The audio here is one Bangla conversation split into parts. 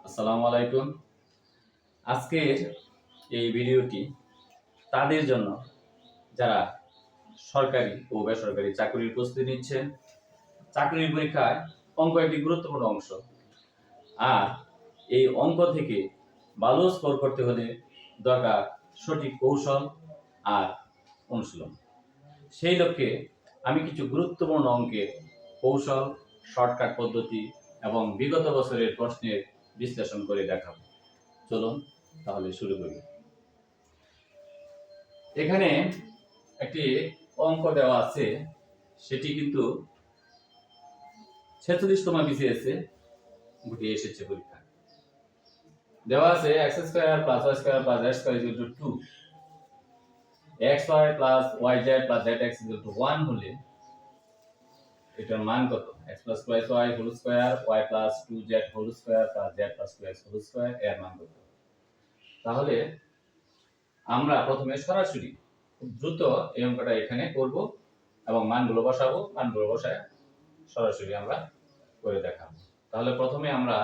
আসসালামু আলাইকুম। আজকের এই ভিডিওটি তাদের জন্য যারা সরকারি ও বেসরকারি চাকরির প্রস্তুতি নিচ্ছেন। চাকরির পরীক্ষায় অঙ্ক একটি গুরুত্বপূর্ণ অংশ। আর এই অঙ্ক থেকে ভালো স্কোর করতে হলে দরকার সঠিক কৌশল আর অনুশীলন। সেই লক্ষ্যে আমি কিছু গুরুত্বপূর্ণ অঙ্কের কৌশল, শর্টকাট পদ্ধতি এবং বিগত বছরের প্রশ্নের বিশ্লেষণ করে দেখাবো। চলুন তাহলে শুরু করি। এখানে একটি অঙ্ক দেওয়া আছে, সেটি কিন্তু 46তম বিসিএসে ঘটে এসেছে পরীক্ষা। দেওয়া আছে x square plus y square plus z square equal to 2, xy plus yz plus zx equal to 1 হলে এটার মান কত? x plus 2y whole square y plus 2z whole square plus z plus 2x whole square এর মান কত? তাহলে আমরা প্রথমে সরাসরি খুব দ্রুত এই অঙ্কটা এখানে করব এবং মানগুলো বসাবো। মানগুলো বসায় সরাসরি আমরা করে দেখাবো। তাহলে প্রথমে আমরা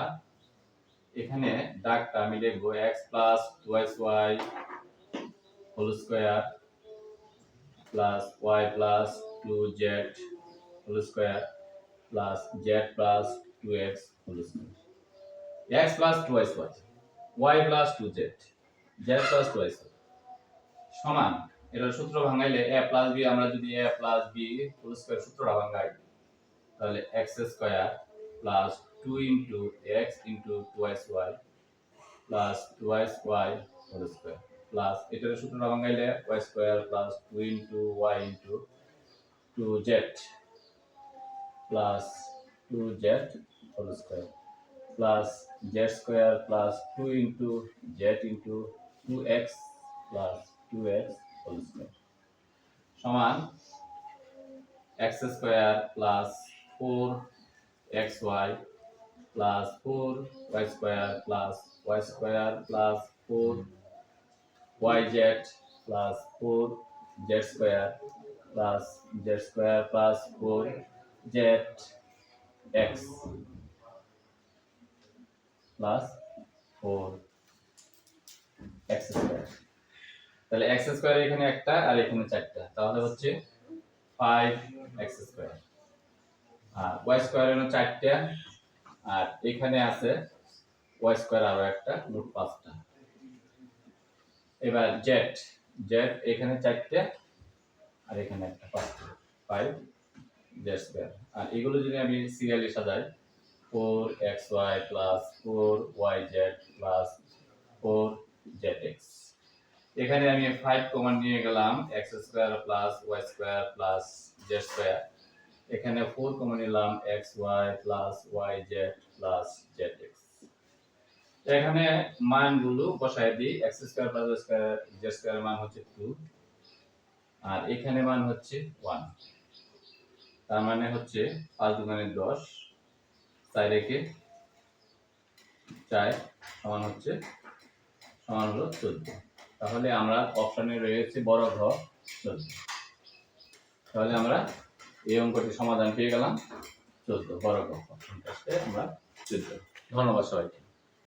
এখানে দাগটা আমি লিখব x plus 2y whole square plus y plus 2z whole square plus z plus 2x whole square. x plus 2y y plus 2z z plus 2y সমান, এটার সূত্র ভাঙাইলে a প্লাস b, আমরা যদি a plus b whole square সূত্রটা ভাঙাই তাহলে x square plus 2 into x into 2y plus 2y whole square plus এটার সূত্রটা ভাঙাইলে y square plus 2 into y into 2z plus 2z whole square plus z square plus 2 into z into 2x plus 2x whole square সমান x square plus 4xy plus 4y square plus y square plus 4yz plus 4z square plus z square plus 4zx plus 4x square. তাহলে x স্কয়ার এখানে একটা আর এখানে চারটা, তাহলে হচ্ছে 5x স্কয়ার। আর y স্কয়ার এর চারটা আর এখানে আছে y স্কয়ার আরো একটা, মোট 5টা। এবার z এখানে চারটা আর এখানে একটা 5টা, 5z স্কয়ার। আর এগুলো যদি আমি সিরিয়ালি সাজাই 4xy plus 4yz plus 4zx, এখানে আমি 5 কমন নিয়ে গেলাম, x square plus y square plus z square. এখানে 4 কমন নিলাম, xy plus yz plus zx। এখানে মানগুলো বসায় দিই, x square plus y square z square মান হচ্ছে 2 আর এখানে মান হচ্ছে 1। তার মানে হচ্ছে 5 দুগুণে 10, 4 একে 4 সমান হলো 14। তাহলে আমরা অপশনে রয়েছে বড় ঘ 14। তাহলে আমরা এই অঙ্কটি সমাধান পেয়ে গেলাম 14, বড় ঘ অপশনটাতে আমরা 14। ধন্যবাদ সবাইকে।